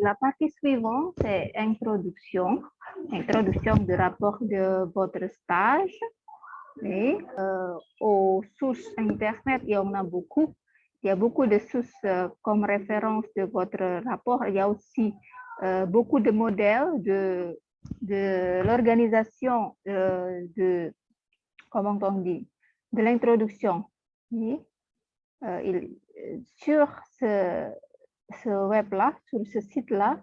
La partie suivante, c'est introduction. Introduction du rapport de votre stage. Et, aux sources Internet, il y en a beaucoup. Il y a beaucoup de sources comme référence de votre rapport. Il y a aussi beaucoup de modèles de l'organisation comment on dit, de l'introduction. Sur ce web-là, sur ce site-là,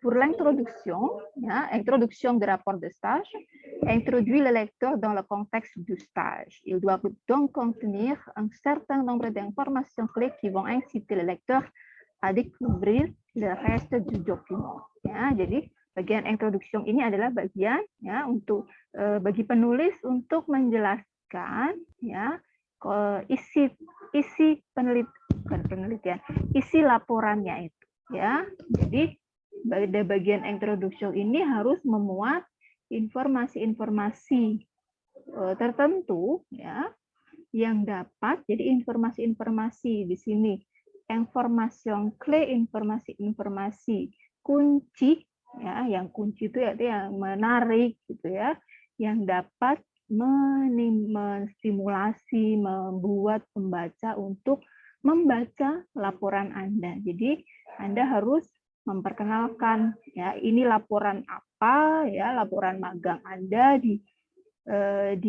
pour l'introduction, introduction du rapport de stage, introduit le lecteur dans le contexte du stage. Il doit donc contenir un certain nombre d'informations clés qui vont inciter le lecteur à découvrir le reste du document. Ya, jadi bagian introduction ini adalah bagian ya untuk bagi penulis untuk menjelaskan ya isi penelitian, isi laporannya itu ya. Jadi pada bagian introduction ini harus memuat informasi-informasi tertentu ya yang dapat, jadi informasi-informasi di sini informasi kunci ya, yang kunci itu yaitu yang menarik gitu ya, yang dapat menstimulasi, membuat pembaca untuk membaca laporan Anda. Jadi Anda harus memperkenalkan ya, ini laporan apa ya, laporan magang Anda di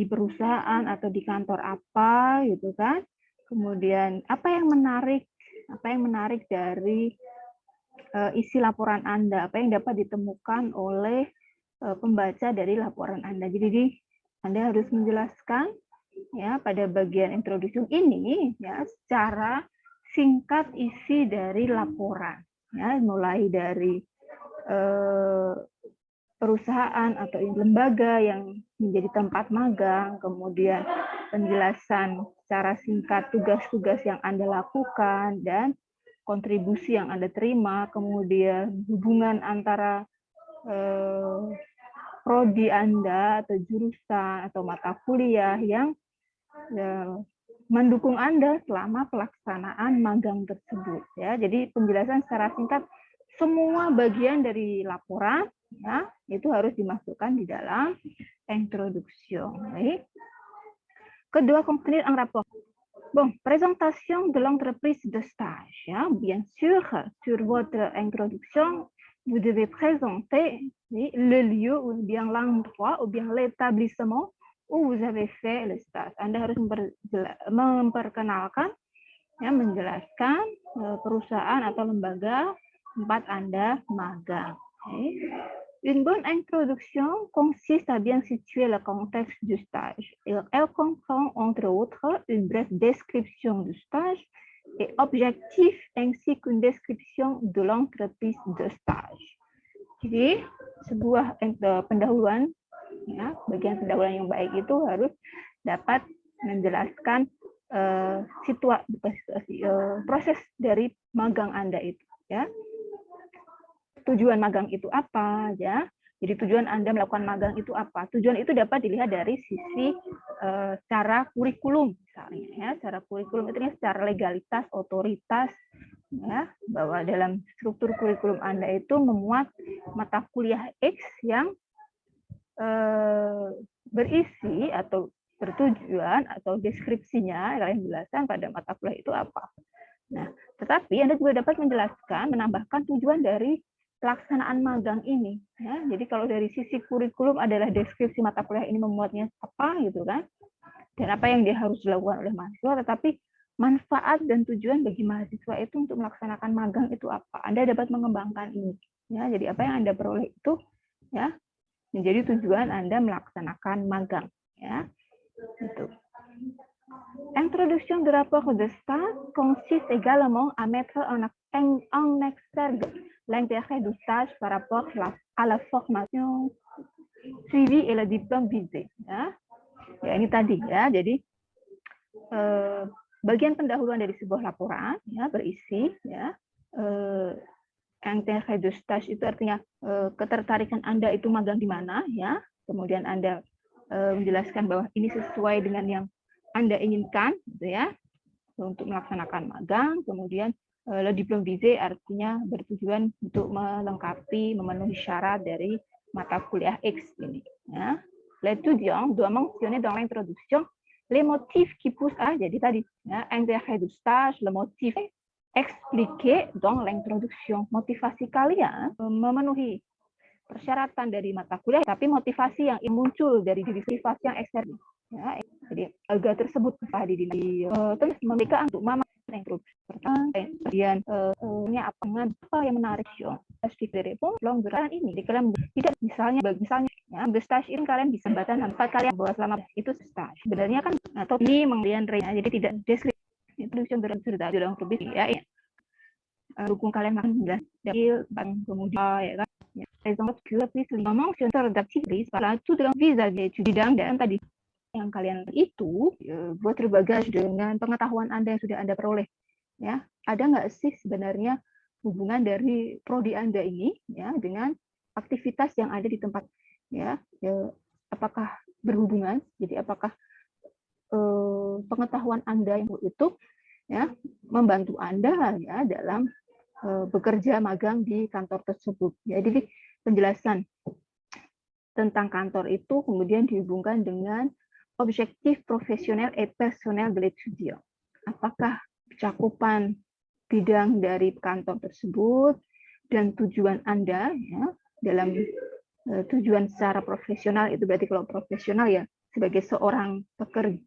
perusahaan atau di kantor apa gitu kan. Kemudian apa yang menarik dari isi laporan Anda, apa yang dapat ditemukan oleh pembaca dari laporan Anda. Jadi Anda harus menjelaskan ya pada bagian introduction ini ya secara singkat isi dari laporan ya, mulai dari perusahaan atau lembaga yang menjadi tempat magang, kemudian penjelasan secara singkat tugas-tugas yang Anda lakukan dan kontribusi yang Anda terima, kemudian hubungan antara prodi Anda atau jurusan atau mata kuliah yang mendukung Anda selama pelaksanaan magang tersebut ya. Jadi penjelasan secara singkat semua bagian dari laporan ya, itu harus dimasukkan di dalam introduction. Kedua, contenir un rapport. Bon, présentation de l'entreprise de stage. Ya. Bien sûr, sur votre introduction, vous devez présenter le lieu ou bien l'endroit ou bien l'établissement où vous avez fait le stage. Anda harus memperkenalkan, ya, menjelaskan perusahaan atau lembaga tempat Anda magang. Une bonne introduction consiste à bien situer le contexte du stage. Elle comprend entre autres une brève description du stage et objectif ainsi qu'une description de l'entreprise de stage. Jadi sebuah pendahuluan, ya, bagian pendahuluan yang baik itu harus dapat menjelaskan proses dari magang Anda itu, ya. Tujuan magang itu apa ya? Jadi tujuan Anda melakukan magang itu apa? Tujuan itu dapat dilihat dari sisi secara kurikulum misalnya ya. Secara kurikulum itu secara legalitas, otoritas ya, bahwa dalam struktur kurikulum Anda itu memuat mata kuliah X yang berisi atau bertujuan atau deskripsinya kalian jelaskan pada mata kuliah itu apa. Nah, tetapi Anda juga dapat menjelaskan, menambahkan tujuan dari pelaksanaan magang ini ya. Jadi kalau dari sisi kurikulum adalah deskripsi mata kuliah ini memuatnya apa gitu kan, dan apa yang dia harus dilakukan oleh mahasiswa, tetapi manfaat dan tujuan bagi mahasiswa itu untuk melaksanakan magang itu apa, Anda dapat mengembangkan ini ya. Jadi apa yang Anda peroleh itu ya menjadi tujuan Anda melaksanakan magang ya. Itu. Introduction du rapport de stage consiste également à mettre en exergue l'intérêt du stage par rapport à la formation suivie et le diplôme visé. Ya, ya ini tadi ya. Jadi bagian pendahuluan dari sebuah laporan ya berisi ya intérêt du stage itu artinya ketertarikan Anda itu magang di mana ya. Kemudian Anda menjelaskan bahwa ini sesuai dengan yang Anda inginkan, gitu ya, untuk melaksanakan magang. Kemudian le diplôme visé artinya bertujuan untuk melengkapi, memenuhi syarat dari mata kuliah X ini. Ya. L'étudiant doit mentionner dans l'introduction les motifs qui poussent à, jadi tadi, ya, intérêt du stage, le motif expliqué dans l'introduction. Motivasi kalian memenuhi persyaratan dari mata kuliah, tapi motivasi yang muncul dari diri motivasi yang ekstern. Ya, jadi agak tersebut tadi di terus mereka untuk mama yang terus kemudian apa yang menarik dari long duration ini. Jadi kalian tidak misalnya ya, stage ini kalian bisa baca tempat kalian bahwa selama itu stage. Sebenarnya kan atau ini mengenai jadi tidak deskripsi introduction sudah ya, ya. Dukung kalian makan dari kemudian ya kan. Exemple que maman d'activité par tout de vis-à-vis bidang dan tadi yang kalian itu buat berbagaj dengan pengetahuan Anda yang sudah Anda peroleh, ya. Ada nggak sih sebenarnya hubungan dari prodi Anda ini, ya, dengan aktivitas yang ada di tempat, ya, apakah berhubungan? Jadi apakah pengetahuan Anda yang itu, ya, membantu Anda, ya, dalam bekerja magang di kantor tersebut. Jadi penjelasan tentang kantor itu kemudian dihubungkan dengan objektif profesional et personnel de l'étudiant. Apakah cakupan bidang dari kantor tersebut dan tujuan Anda, ya, dalam tujuan secara profesional itu berarti kalau profesional ya sebagai seorang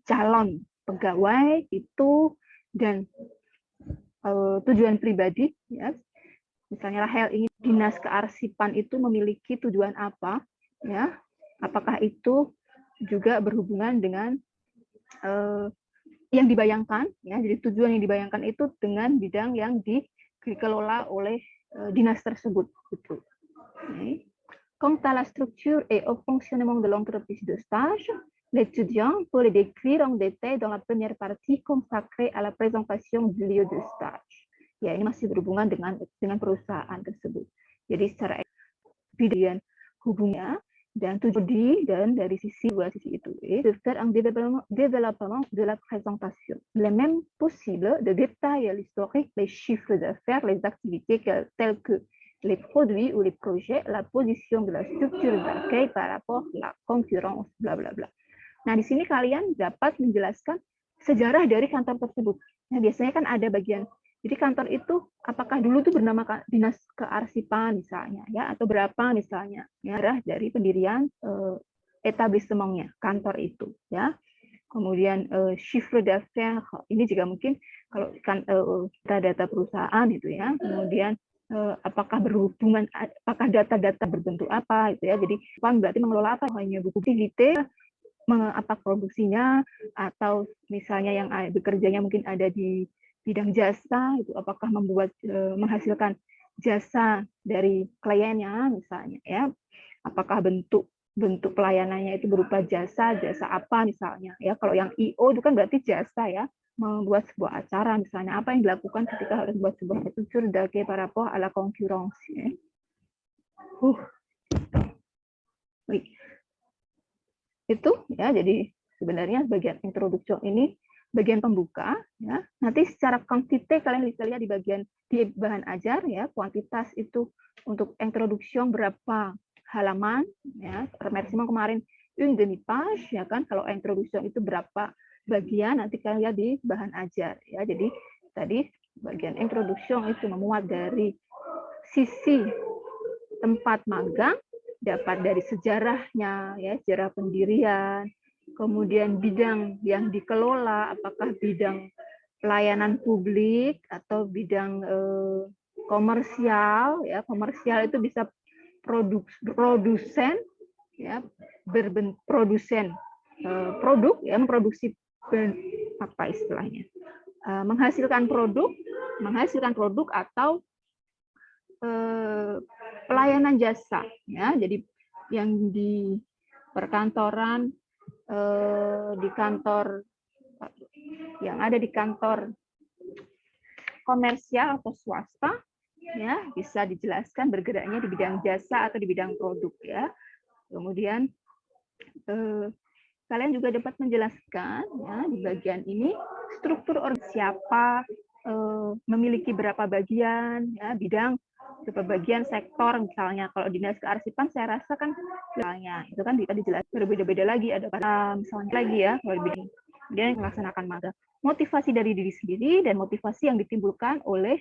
calon pegawai itu, dan tujuan pribadi, ya, misalnya Rahel ingin dinas kearsipan itu memiliki tujuan apa, ya, apakah itu juga berhubungan dengan yang dibayangkan, ya, jadi tujuan yang dibayangkan itu dengan bidang yang dikelola oleh dinas tersebut, gitu. Okay. Quant à la structure et au fonctionnement de l'entreprise de stage, l'étudiant peut les décrire en détail dans la première partie consacrée à la présentation du lieu de stage. Ya, ini masih berhubungan dengan perusahaan tersebut. Jadi secara bidang hubungnya dan tujuan dan dari sisi itu, de faire un développement de la présentation. Il est même possible de détailler l'historique, les chiffres d'affaires, les activités telles que les produits ou les projets, la position de la structure d'accueil par rapport à la concurrence, bla bla bla. Nah, di sini kalian dapat menjelaskan sejarah dari kantor tersebut. Nah, biasanya kan ada bagian, jadi kantor itu apakah dulu tuh bernama dinas kearsipan misalnya, ya, atau berapa misalnya, ya, dari pendirian etablissementnya kantor itu, ya. Kemudian chiffre d'affaires ini juga mungkin kalau kan data perusahaan itu, ya. Kemudian apakah berhubungan, apakah data-data berbentuk apa itu, ya. Jadi berarti mengelola apa, hanya buku aktivitas, apa produksinya, atau misalnya yang bekerjanya mungkin ada di bidang jasa itu, apakah menghasilkan jasa dari kliennya misalnya, ya, apakah bentuk pelayanannya itu berupa jasa apa misalnya, ya. Kalau yang IO itu kan berarti jasa, ya, membuat sebuah acara misalnya, apa yang dilakukan ketika harus membuat sebuah structure d'accueil par rapport à la concurrence, ya. Itu, ya, jadi sebenarnya bagian introduksi ini bagian pembuka, ya. Nanti secara kuantite kalian bisa lihat di bahan ajar, ya, kuantitas itu untuk introduksi berapa halaman, ya. Remerciement kemarin une demi page, ya kan, kalau introduksi itu berapa bagian nanti kalian lihat di bahan ajar, ya. Jadi tadi bagian introduksi itu memuat dari sisi tempat magang, dapat dari sejarahnya, ya, sejarah pendirian, kemudian bidang yang dikelola, apakah bidang pelayanan publik atau bidang komersial, ya. Komersial itu bisa produsen, ya, produsen produk, ya, memproduksi apa istilahnya, menghasilkan produk atau pelayanan jasa, ya. Jadi yang di perkantoran, di kantor yang ada di kantor komersial atau swasta, ya, bisa dijelaskan bergeraknya di bidang jasa atau di bidang produk, ya. Kemudian kalian juga dapat menjelaskan ya di bagian ini struktur siapa, memiliki berapa bagian, ya bidang, berapa bagian sektor misalnya. Kalau dinas kearsipan saya rasa kan misalnya itu kan bisa dijelaskan berbeda-beda lagi, ada misalnya lagi ya kalau kemudian melaksanakan magang. Motivasi dari diri sendiri dan motivasi yang ditimbulkan oleh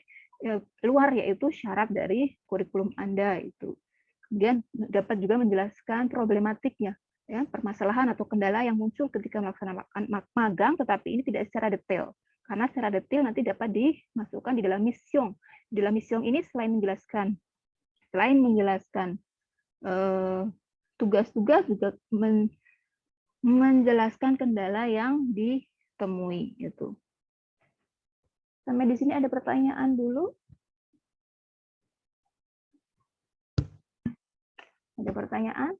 luar, yaitu syarat dari kurikulum Anda itu. Kemudian dapat juga menjelaskan problematiknya, ya, permasalahan atau kendala yang muncul ketika melaksanakan magang, tetapi ini tidak secara detail. Karena secara detail nanti dapat dimasukkan di dalam mission. Di dalam mission ini selain menjelaskan tugas-tugas juga menjelaskan kendala yang ditemui. Gitu. Sampai di sini ada pertanyaan dulu? Ada pertanyaan?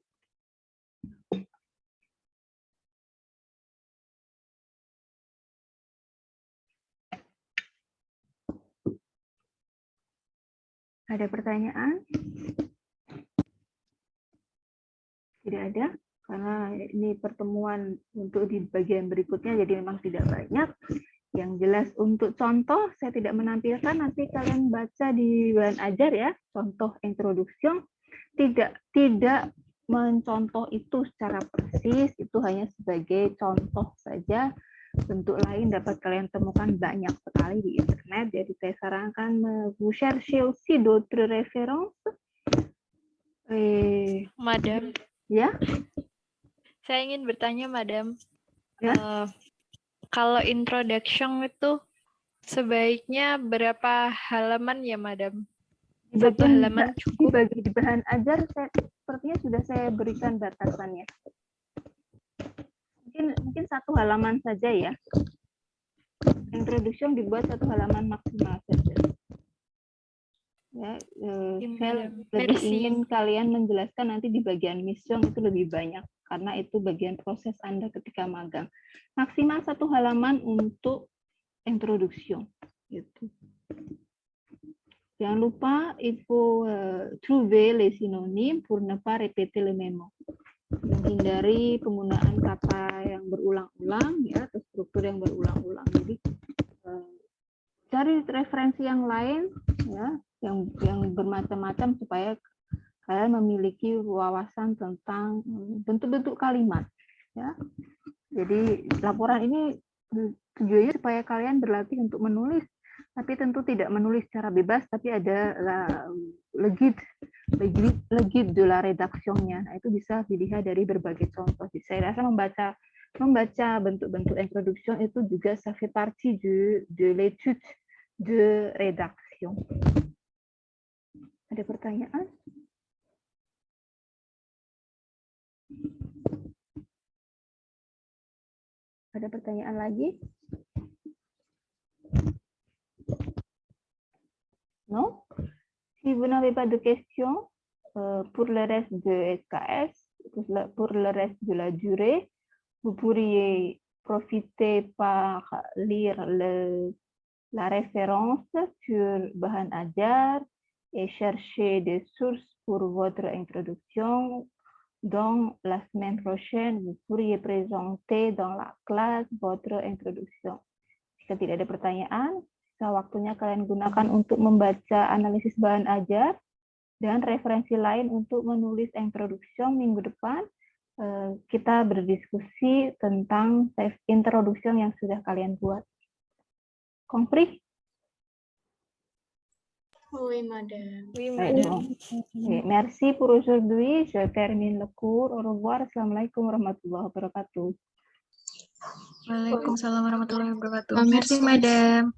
Ada pertanyaan? Tidak ada, karena ini pertemuan untuk di bagian berikutnya, jadi memang tidak banyak. Yang jelas untuk contoh, saya tidak menampilkan, nanti kalian baca di bahan ajar ya, contoh introduksi. Tidak mencontoh itu secara persis, itu hanya sebagai contoh saja. Bentuk lain dapat kalian temukan banyak sekali di internet, jadi saya sarankan vous cherchez aussi d'autres références. Madam. Ya? Saya ingin bertanya, Madam. Ya? Kalau introduction itu sebaiknya berapa halaman ya, Madam? Satu halaman cukup. Di bahan ajar sepertinya sudah saya berikan batasannya. Mungkin 1 halaman saja ya. Introduction dibuat 1 halaman maksimal saja. Ya, saya lebih ingin kalian menjelaskan nanti di bagian mission itu lebih banyak, karena itu bagian proses Anda ketika magang. Maksimal 1 halaman untuk introduction. Gitu. Jangan lupa il faut trouver les synonymes pour ne pas répéter le memo. Menghindari penggunaan kata yang berulang-ulang ya, atau struktur yang berulang-ulang. Jadi cari referensi yang lain ya, yang bermacam-macam supaya kalian memiliki wawasan tentang bentuk-bentuk kalimat ya. Jadi laporan ini tujuannya supaya kalian berlatih untuk menulis, tapi tentu tidak menulis secara bebas, tapi ada le guide de la rédaction-nya. Nah, itu bisa dilihat dari berbagai contoh. Jadi saya rasa membaca bentuk-bentuk introduction itu juga ça fait partie de l'étude de rédaction. Ada pertanyaan? Ada pertanyaan lagi? Non? Si vous n'avez pas de questions, pour le reste de SKS, pour le reste de la durée, vous pourriez profiter par lire la référence sur Bahan Ajar et chercher des sources pour votre introduction. Donc, la semaine prochaine, vous pourriez présenter dans la classe votre introduction. Jika tidak ada pertanyaan, waktunya kalian gunakan untuk membaca analisis bahan ajar dan referensi lain untuk menulis introduction. Minggu depan kita berdiskusi tentang introduction yang sudah kalian buat. Compris? Oui, madame. Oui, madame. Merci pour aujourd'hui. Je termine le cours. Au revoir. Assalamualaikum warahmatullahi wabarakatuh. Waalaikumsalam warahmatullahi wabarakatuh. Merci, madame.